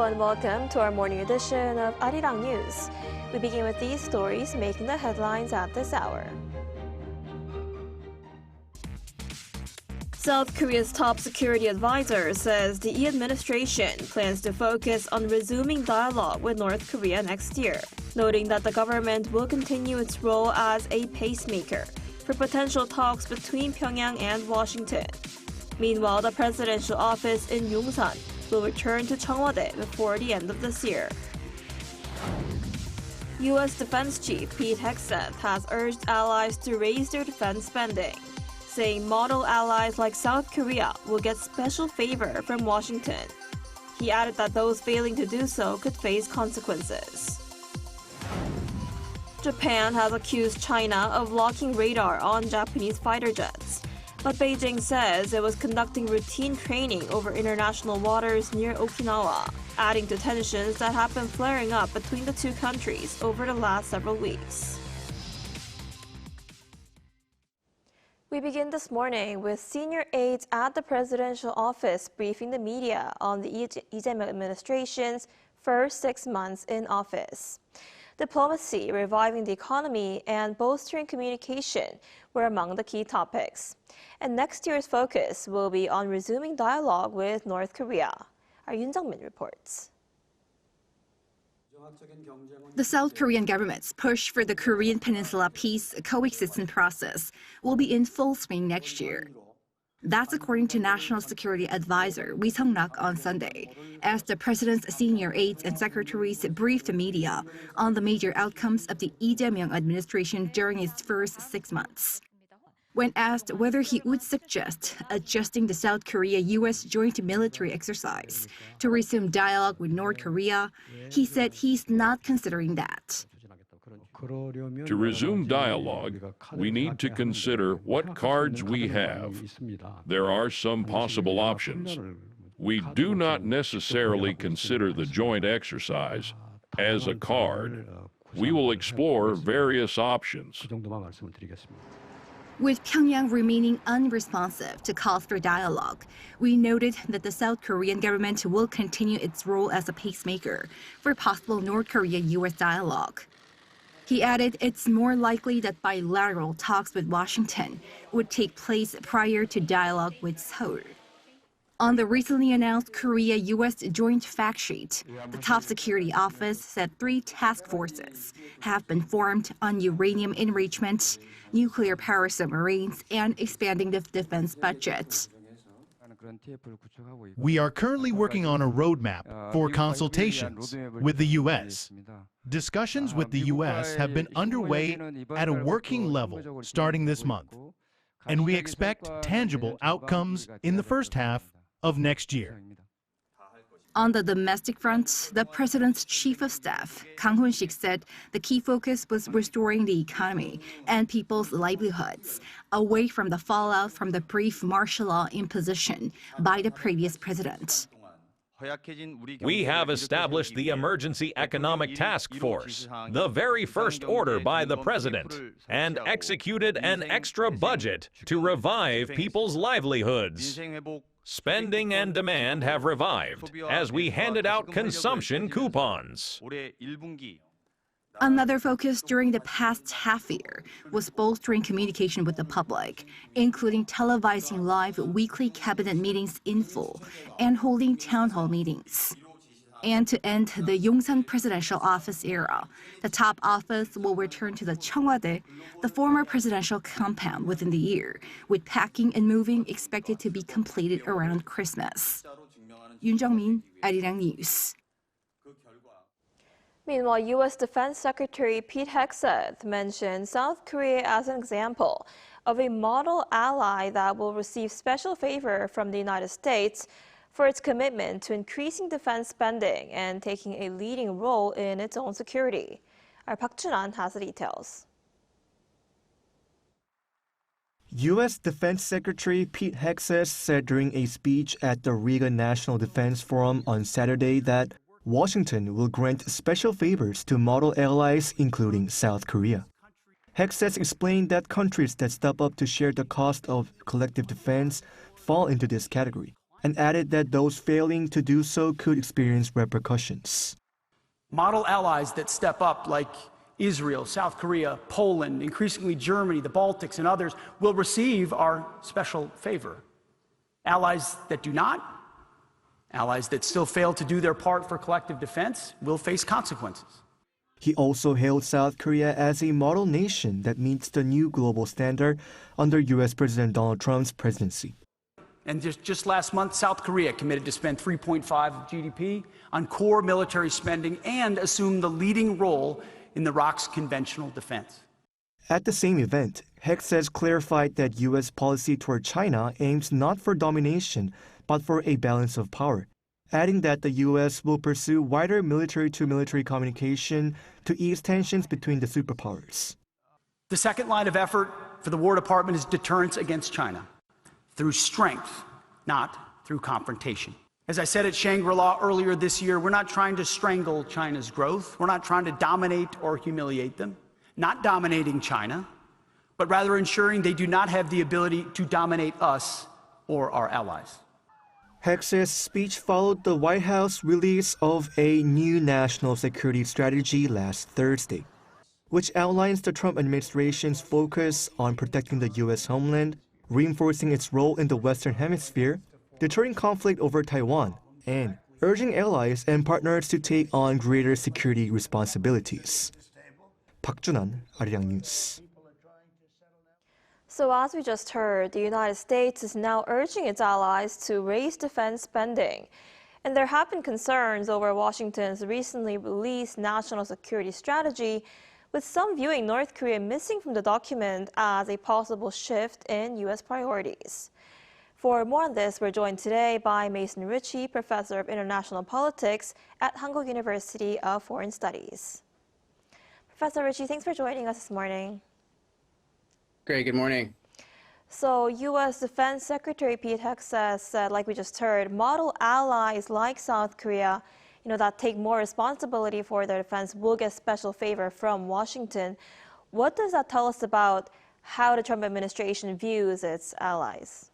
and welcome to our morning edition of Arirang News. We begin with these stories making the headlines at this hour. South Korea's top security advisor says the Lee administration plans to focus on resuming dialogue with North Korea next year, noting that the government will continue its role as a pacemaker for potential talks between Pyongyang and Washington. Meanwhile, the presidential office in Yongsan will return to Cheongwade before the end of this year. U.S. Defense Chief Pete Hegseth has urged allies to raise their defense spending, saying model allies like South Korea will get special favor from Washington. He added that those failing to do so could face consequences. Japan has accused China of locking radar on Japanese fighter jets, but Beijing says it was conducting routine training over international waters near Okinawa, adding to tensions that have been flaring up between the two countries over the last several weeks. We begin this morning with senior aides at the presidential office briefing the media on the Lee Jae-myung administration's first 6 months in office. Diplomacy, reviving the economy, and bolstering communication were among the key topics. And next year's focus will be on resuming dialogue with North Korea. Our Yoon Jung-min reports. The South Korean government's push for the Korean Peninsula peace coexistence process will be in full swing next year. That's according to National Security Advisor Ri Sung-rak on Sunday, as the president's senior aides and secretaries briefed the media on the major outcomes of the Lee Jae-myung administration during its first 6 months. When asked whether he would suggest adjusting the South Korea-U.S. joint military exercise to resume dialogue with North Korea, he said he's not considering that. To resume dialogue, we need to consider what cards we have. There are some possible options. We do not necessarily consider the joint exercise as a card. We will explore various options. With Pyongyang remaining unresponsive to calls for dialogue, we noted that the South Korean government will continue its role as a pacemaker for possible North Korea-U.S. dialogue. He added it's more likely that bilateral talks with Washington would take place prior to dialogue with Seoul. On the recently announced Korea-U.S. joint fact sheet, the top security office said 3 task forces have been formed on uranium enrichment, nuclear power submarines, and expanding the defense budget. We are currently working on a roadmap for consultations with the U.S. Discussions with the U.S. have been underway at a working level starting this month, and we expect tangible outcomes in the first half of next year. On the domestic front, the president's chief of staff, Kang Hoon-sik, said the key focus was restoring the economy and people's livelihoods away from the fallout from the brief martial law imposition by the previous president. We have established the Emergency Economic Task Force, the very first order by the president, and executed an extra budget to revive people's livelihoods. Spending and demand have revived as we handed out consumption coupons. Another focus during the past half year was bolstering communication with the public, including televising live weekly cabinet meetings in full and holding town hall meetings. And to end the Yongsan presidential office era, the top office will return to the Cheongwade, the former presidential compound, within the year, with packing and moving expected to be completed around Christmas. Yoon Jung-min, Arirang News. Meanwhile, U.S. Defense Secretary Pete Hegseth mentioned South Korea as an example of a model ally that will receive special favor from the United States for its commitment to increasing defense spending and taking a leading role in its own security. Our Park Chun-an has the details. U.S. Defense Secretary Pete Hegseth said during a speech at the Riga National Defense Forum on Saturday that Washington will grant special favors to model allies, including South Korea. Hegseth explained that countries that step up to share the cost of collective defense fall into this category. and added that those failing to do so could experience repercussions. Model allies that step up, like Israel, South Korea, Poland, increasingly Germany, the Baltics, and others, will receive our special favor. Allies that do not, allies that still fail to do their part for collective defense, will face consequences. He also hailed South Korea as a model nation that meets the new global standard under U.S. President Donald Trump's presidency. And just last month, South Korea committed to spend 3.5% of GDP on core military spending and assume the leading role in the ROC's conventional defense. At the same event, Hexes clarified that U.S. policy toward China aims not for domination, but for a balance of power, adding that the U.S. will pursue wider military-to-military communication to ease tensions between the superpowers. The second line of effort for the War Department is deterrence against China, through strength, not through confrontation. As I said at Shangri-La earlier this year, we're not trying to strangle China's growth. We're not trying to dominate or humiliate them. Not dominating China, but rather ensuring they do not have the ability to dominate us or our allies. Hex's speech followed the White House release of a new national security strategy last Thursday, which outlines the Trump administration's focus on protecting the U.S. homeland, reinforcing its role in the Western Hemisphere, deterring conflict over Taiwan, and urging allies and partners to take on greater security responsibilities. 박준환, Arirang News. So as we just heard, the United States is now urging its allies to raise defense spending. And there have been concerns over Washington's recently released national security strategy, with some viewing North Korea missing from the document as a possible shift in U.S. priorities. For more on this, we're joined today by Mason Ritchie, Professor of International Politics at Hankuk University of Foreign Studies. Professor Ritchie, thanks for joining us this morning. Great, good morning. So U.S. Defense Secretary Pete Hegseth said, like we just heard, model allies like South Korea, that take more responsibility for their defense will get special favor from Washington. What does that tell us about how the Trump administration views its allies?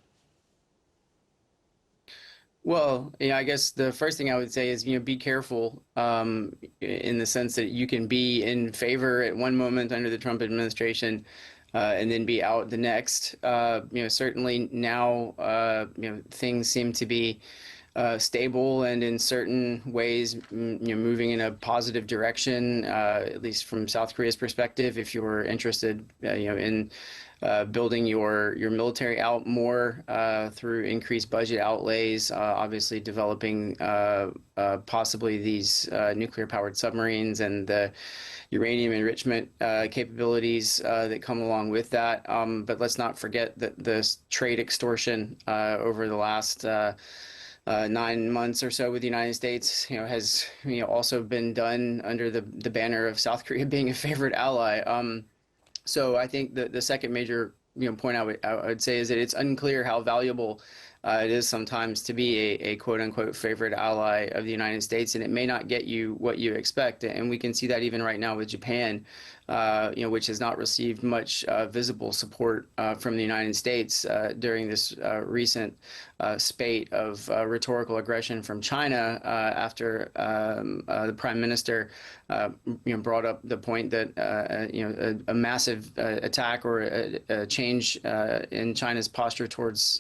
Well, I guess the first thing I would say is, be careful in the sense that you can be in favor at one moment under the Trump administration and then be out the next. Certainly now, things seem to be stable and in certain ways, moving in a positive direction, at least from South Korea's perspective. If you're interested, in building your military out more through increased budget outlays, obviously developing possibly these nuclear-powered submarines and the uranium enrichment capabilities that come along with that. But let's not forget that this trade extortion over the last 9 months or so with the United States, has also been done under the banner of South Korea being a favorite ally. So I think the second major point I would say is that it's unclear how valuable it is sometimes to be a quote unquote favorite ally of the United States, and it may not get you what you expect. And we can see that even right now with Japan, which has not received much visible support from the United States during this recent spate of rhetorical aggression from China after the Prime Minister brought up the point that a massive attack or a change in China's posture towards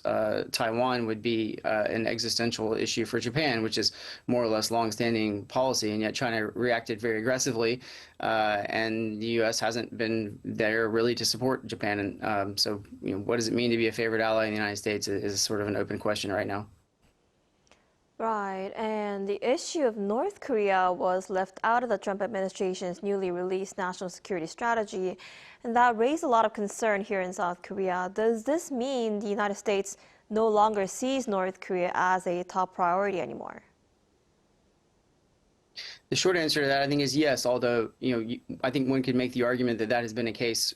Taiwan would be an existential issue for Japan, which is more or less longstanding policy, and yet China reacted very aggressively, and the U.S. hasn't been there really to support Japan. And so, what does it mean to be a favorite ally in the United States is sort of an open question right now. Right, and the issue of North Korea was left out of the Trump administration's newly released national security strategy, and that raised a lot of concern here in South Korea. Does this mean the United States no longer sees North Korea as a top priority anymore? The short answer to that, I think, is yes, although, I think one could make the argument that that has been the case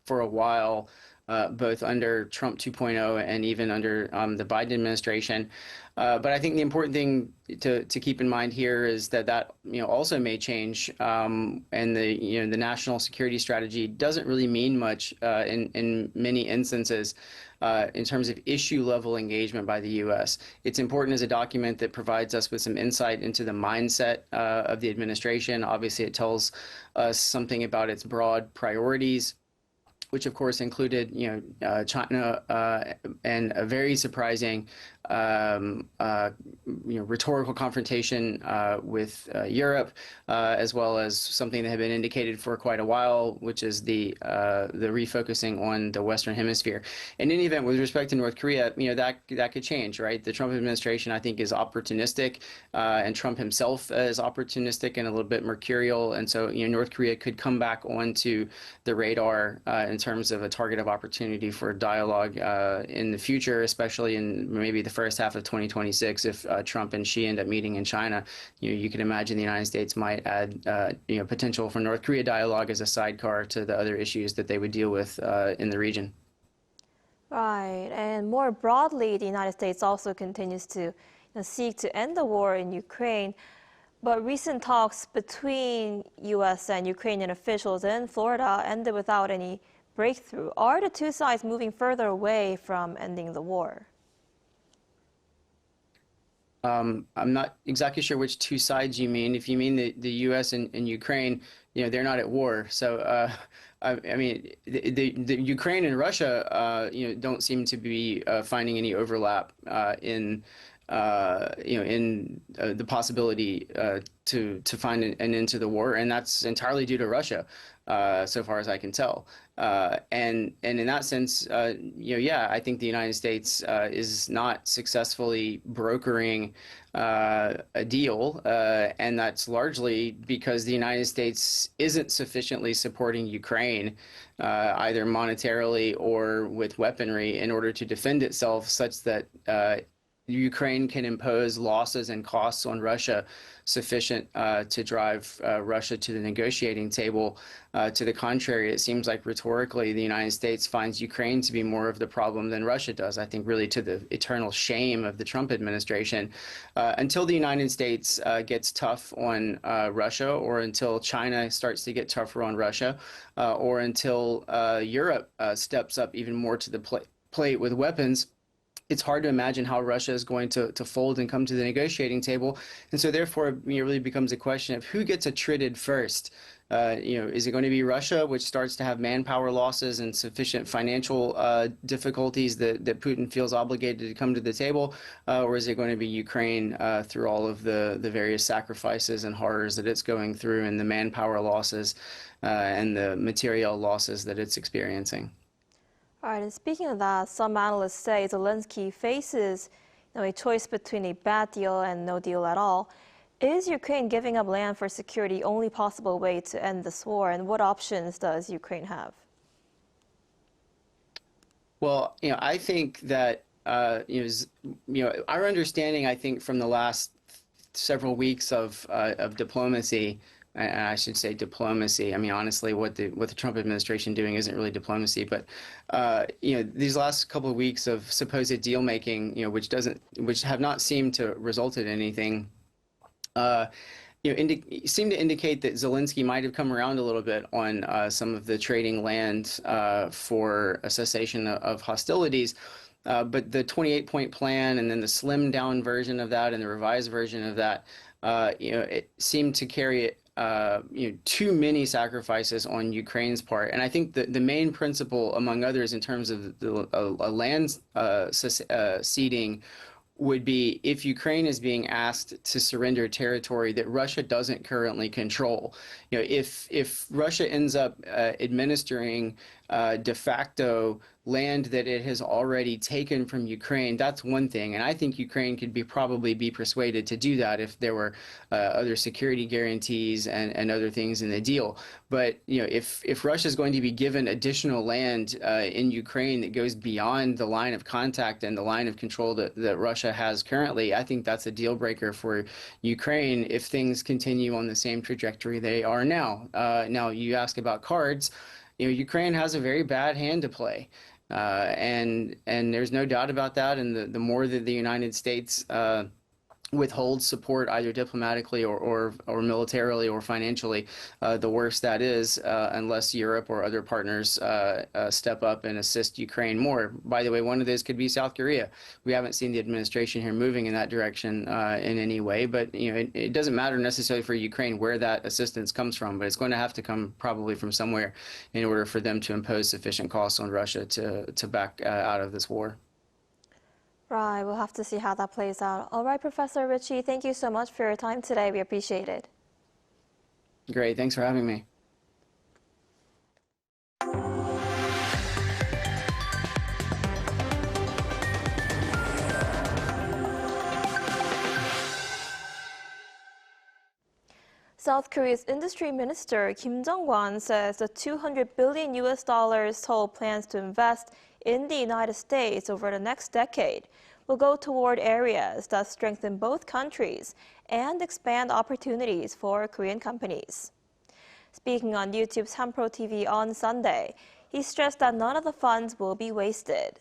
for a while. both under Trump 2.0 and even under the Biden administration. But I think the important thing to keep in mind here is that also may change, and the national security strategy doesn't really mean much in many instances. In terms of issue level engagement by the U.S. It's important as a document that provides us with some insight into the mindset of the administration. Obviously, it tells us something about its broad priorities, which of course included, China and a very surprising, rhetorical confrontation with Europe, as well as something that had been indicated for quite a while, which is the refocusing on the Western Hemisphere. In any event, with respect to North Korea, that could change, right? The Trump administration, I think, is opportunistic, and Trump himself is opportunistic and a little bit mercurial, and so North Korea could come back onto the radar in terms of a target of opportunity for dialogue in the future, especially in maybe the first half of 2026, if Trump and Xi end up meeting in China. You can imagine the United States might add potential for North Korea dialogue as a sidecar to the other issues that they would deal with in the region. Right, and more broadly, the United States also continues to seek to end the war in Ukraine. But recent talks between U.S. and Ukrainian officials in Florida ended without any breakthrough. Are the two sides moving further away from ending the war? I'm not exactly sure which two sides you mean. If you mean the U.S. and Ukraine, they're not at war. So, I mean, the Ukraine and Russia, don't seem to be finding any overlap in the possibility to find an end to the war, and that's entirely due to Russia, so far as I can tell. And in that sense, I think the United States is not successfully brokering a deal, and that's largely because the United States isn't sufficiently supporting Ukraine, either monetarily or with weaponry, in order to defend itself, such that Ukraine can impose losses and costs on Russia sufficient to drive Russia to the negotiating table. To the contrary, it seems like rhetorically the United States finds Ukraine to be more of the problem than Russia does, I think really to the eternal shame of the Trump administration. Until the United States gets tough on Russia, or until China starts to get tougher on Russia, or until Europe steps up even more to the plate with weapons, it's hard to imagine how Russia is going to fold and come to the negotiating table. And so therefore, it really becomes a question of who gets attrited first. Is it going to be Russia, which starts to have manpower losses and sufficient financial difficulties that Putin feels obligated to come to the table? Or is it going to be Ukraine through all of the various sacrifices and horrors that it's going through, and the manpower losses and the material losses that it's experiencing? All right, and speaking of that, some analysts say Zelensky faces a choice between a bad deal and no deal at all. Is Ukraine giving up land for security the only possible way to end this war, and what options does Ukraine have? Well, I think that our understanding, I think, from the last several weeks of diplomacy. And I should say diplomacy. I mean, honestly, what the Trump administration doing isn't really diplomacy. But these last couple of weeks of supposed deal making, which have not seemed to result in anything, seem to indicate that Zelensky might have come around a little bit on some of the trading land for a cessation of hostilities. But the 28-point plan, and then the slimmed down version of that, and the revised version of that, it seemed to carry it. Too many sacrifices on Ukraine's part. And I think that the main principle, among others, in terms of a land ceding, would be if Ukraine is being asked to surrender territory that Russia doesn't currently control. If Russia ends up administering de facto land that it has already taken from Ukraine, that's one thing. And I think Ukraine could probably be persuaded to do that if there were other security guarantees and other things in the deal. But if Russia is going to be given additional land in Ukraine that goes beyond the line of contact and the line of control that Russia has currently, I think that's a deal breaker for Ukraine if things continue on the same trajectory they are now. Now, you ask about cards. Ukraine has a very bad hand to play. And there's no doubt about that. And the more that the United States withholds support either diplomatically or militarily or financially, the worse that is, unless Europe or other partners step up and assist Ukraine more. By the way, one of those could be South Korea. We haven't seen the administration here moving in that direction in any way, but it doesn't matter necessarily for Ukraine where that assistance comes from, but it's going to have to come probably from somewhere in order for them to impose sufficient costs on Russia to back out of this war. Right, we'll have to see how that plays out. All right, Professor Ritchie, thank you so much for your time today. We appreciate it. Great, thanks for having me. South Korea's industry minister Kim Jung-kwan says the $200 billion Seoul plans to invest in the United States over the next decade will go toward areas that strengthen both countries and expand opportunities for Korean companies. Speaking on YouTube's Hanpro TV on Sunday, he stressed that none of the funds will be wasted.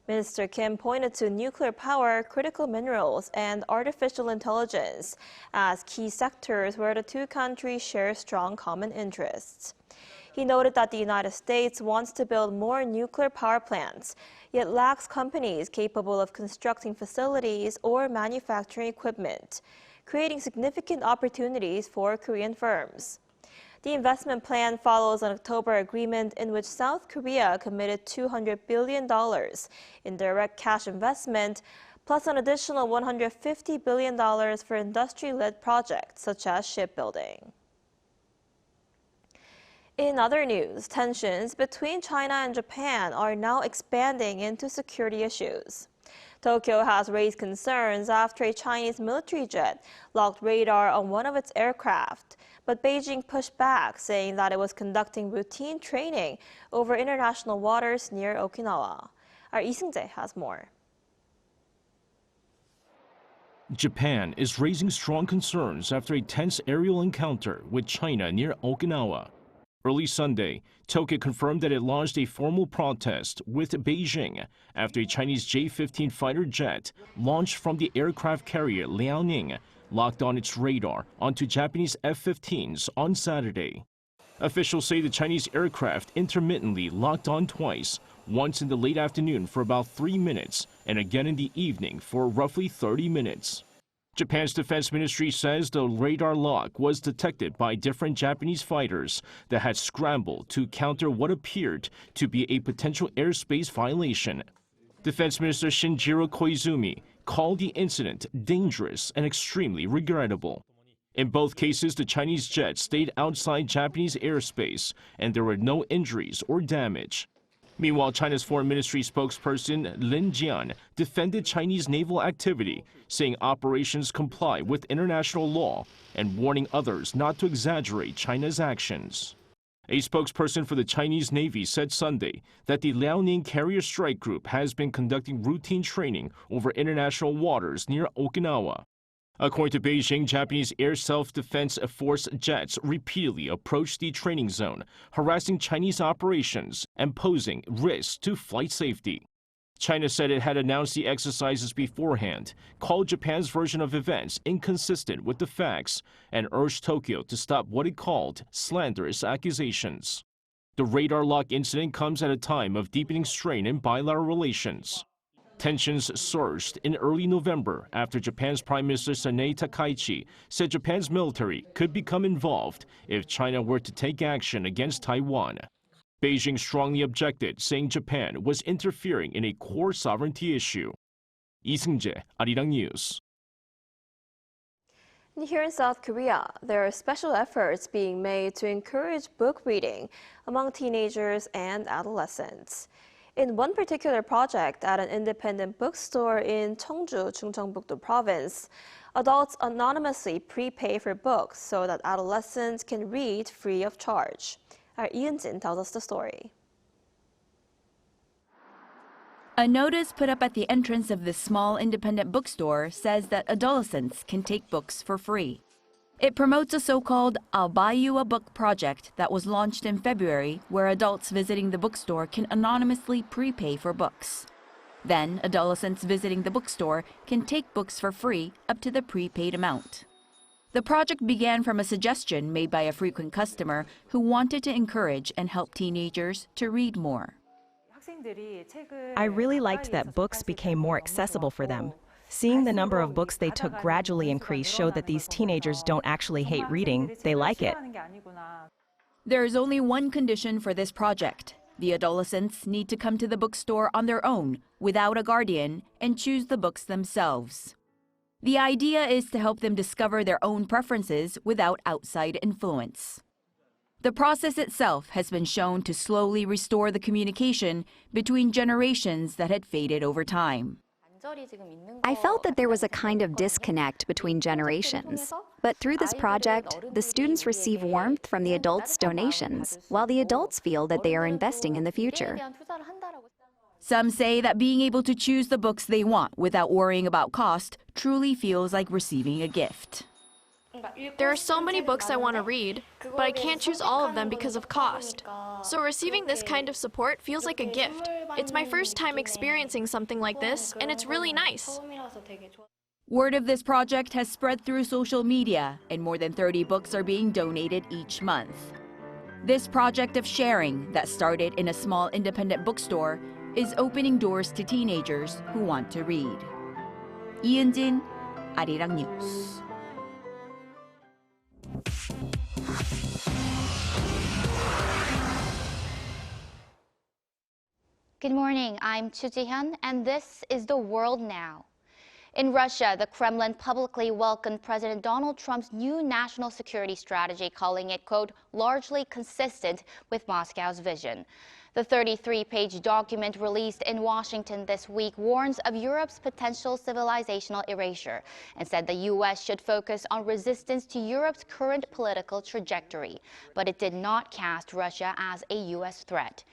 Minister Kim pointed to nuclear power, critical minerals, and artificial intelligence as key sectors where the two countries share strong common interests. He noted that the United States wants to build more nuclear power plants, yet lacks companies capable of constructing facilities or manufacturing equipment, creating significant opportunities for Korean firms. The investment plan follows an October agreement in which South Korea committed $200 billion in direct cash investment, plus an additional $150 billion for industry-led projects such as shipbuilding. In other news, tensions between China and Japan are now expanding into security issues. Tokyo has raised concerns after a Chinese military jet locked radar on one of its aircraft, but Beijing pushed back, saying that it was conducting routine training over international waters near Okinawa. Our Lee Seung-jae has more. Japan is raising strong concerns after a tense aerial encounter with China near Okinawa. Early Sunday, Tokyo confirmed that it launched a formal protest with Beijing after a Chinese J-15 fighter jet launched from the aircraft carrier Liaoning locked on its radar onto Japanese F-15s on Saturday. Officials say the Chinese aircraft intermittently locked on twice, once in the late afternoon for about 3 minutes and again in the evening for roughly 30 minutes. Japan's defense ministry says the radar lock was detected by different Japanese fighters that had scrambled to counter what appeared to be a potential airspace violation. Defense Minister Shinjiro Koizumi called the incident dangerous and extremely regrettable. In both cases, the Chinese jet stayed outside Japanese airspace and there were no injuries or damage. Meanwhile, China's foreign ministry spokesperson Lin Jian defended Chinese naval activity, saying operations comply with international law and warning others not to exaggerate China's actions. A spokesperson for the Chinese Navy said Sunday that the Liaoning Carrier Strike Group has been conducting routine training over international waters near Okinawa. According to Beijing, Japanese Air Self-Defense Force jets repeatedly approached the training zone, harassing Chinese operations and posing risks to flight safety. China said it had announced the exercises beforehand, called Japan's version of events inconsistent with the facts, and urged Tokyo to stop what it called slanderous accusations. The radar lock incident comes at a time of deepening strain in bilateral relations. Tensions surged in early November after Japan's Prime Minister Sanae Takaichi said Japan's military could become involved if China were to take action against Taiwan. Beijing strongly objected, saying Japan was interfering in a core sovereignty issue. Lee Seung-jae, Arirang News. Here in South Korea, there are special efforts being made to encourage book reading among teenagers and adolescents. In one particular project at an independent bookstore in Cheongju, Chungcheongbuk-do Province, adults anonymously prepay for books so that adolescents can read free of charge. Our Eun-jin tells us the story. A notice put up at the entrance of this small independent bookstore says that adolescents can take books for free. It promotes a so-called I'll Buy You a Book project that was launched in February, where adults visiting the bookstore can anonymously prepay for books. Then, adolescents visiting the bookstore can take books for free up to the prepaid amount. The project began from a suggestion made by a frequent customer who wanted to encourage and help teenagers to read more. I really liked that books became more accessible for them. Seeing the number of books they took gradually increase showed that these teenagers don't actually hate reading, they like it. There is only one condition for this project. The adolescents need to come to the bookstore on their own, without a guardian, and choose the books themselves. The idea is to help them discover their own preferences without outside influence. The process itself has been shown to slowly restore the communication between generations that had faded over time. I felt that there was a kind of disconnect between generations. But through this project, the students receive warmth from the adults' donations, while the adults feel that they are investing in the future. Some say that being able to choose the books they want without worrying about cost truly feels like receiving a gift. There are so many books I want to read, but I can't choose all of them because of cost. So receiving this kind of support feels like a gift. It's my first time experiencing something like this, and it's really nice. Word of this project has spread through social media, and more than 30 books are being donated each month. This project of sharing that started in a small independent bookstore is opening doors to teenagers who want to read. 이은진, Arirang News. Good morning, I'm Chu Ji-hyun, and this is The World Now. In Russia, the Kremlin publicly welcomed President Donald Trump's new national security strategy, calling it, quote, largely consistent with Moscow's vision. The 33-page document released in Washington this week warns of Europe's potential civilizational erasure and said the U.S. should focus on resistance to Europe's current political trajectory. But it did not cast Russia as a U.S. threat.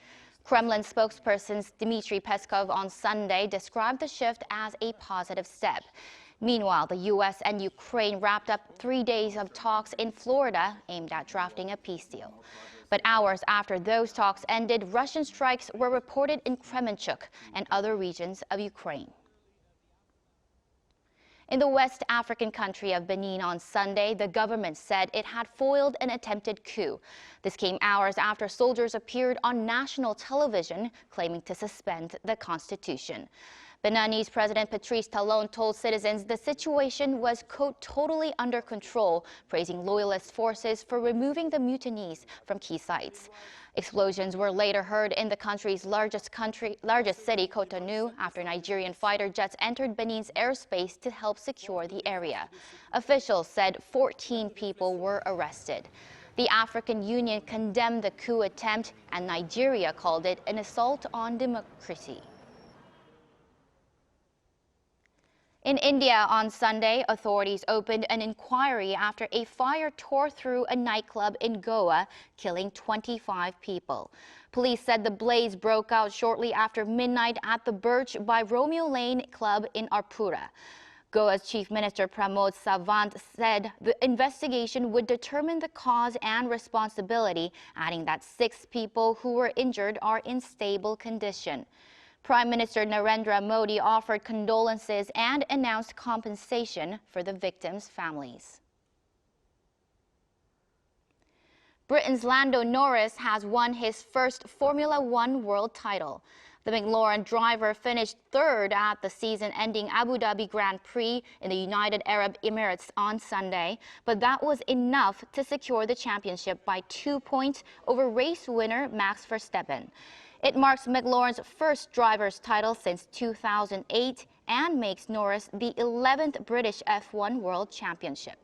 Kremlin spokesperson Dmitry Peskov on Sunday described the shift as a positive step. Meanwhile, the U.S. and Ukraine wrapped up 3 days of talks in Florida aimed at drafting a peace deal. But hours after those talks ended, Russian strikes were reported in Kremenchuk and other regions of Ukraine. In the West African country of Benin on Sunday, the government said it had foiled an attempted coup. This came hours after soldiers appeared on national television claiming to suspend the constitution. Beninese President Patrice Talon told citizens the situation was, quote, totally under control, praising loyalist forces for removing the mutinees from key sites. Explosions were later heard in the country's largest city, Cotonou, after Nigerian fighter jets entered Benin's airspace to help secure the area. Officials said 14 people were arrested. The African Union condemned the coup attempt, and Nigeria called it an assault on democracy. In India on Sunday, authorities opened an inquiry after a fire tore through a nightclub in Goa, killing 25 people. Police said the blaze broke out shortly after midnight at the Birch by Romeo Lane club in Arpura. Goa's Chief Minister Pramod Sawant said the investigation would determine the cause and responsibility, adding that 6 people who were injured are in stable condition. Prime Minister Narendra Modi offered condolences and announced compensation for the victims' families. Britain's Lando Norris has won his first Formula One world title. The McLaren driver finished 3rd at the season-ending Abu Dhabi Grand Prix in the United Arab Emirates on Sunday, but that was enough to secure the championship by 2 points over race winner Max Verstappen. It marks McLaren's first driver's title since 2008 and makes Norris the 11th British F1 World Championship.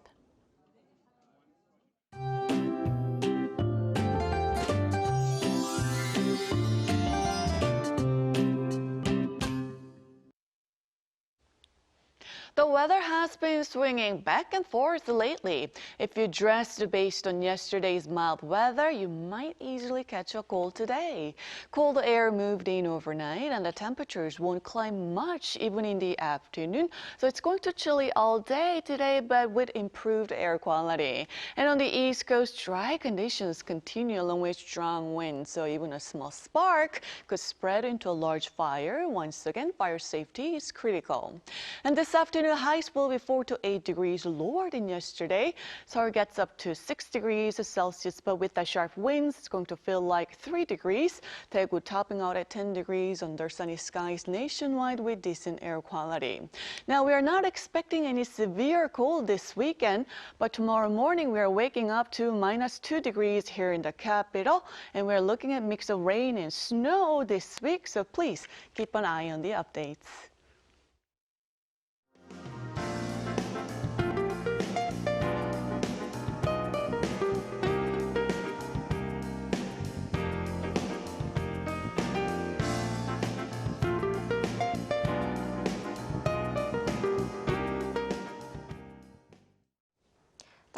The weather has been swinging back and forth lately. If you dressed based on yesterday's mild weather, you might easily catch a cold today. Cold air moved in overnight and the temperatures won't climb much even in the afternoon. So it's going to chilly all day today, but with improved air quality. And on the East Coast, dry conditions continue along with strong winds. So even a small spark could spread into a large fire. Once again, fire safety is critical. And this afternoon, highs will be 4 to 8 degrees lower than yesterday. Seoul gets up to 6 degrees Celsius, but with the sharp winds, it's going to feel like 3 degrees. Daegu topping out at 10 degrees under sunny skies nationwide with decent air quality. Now, we are not expecting any severe cold this weekend, but tomorrow morning we are waking up to -2 degrees here in the capital, and we're looking at a mix of rain and snow this week, so please keep an eye on the updates.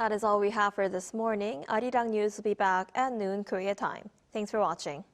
That is all we have for this morning. Arirang News will be back at noon Korea time. Thanks for watching.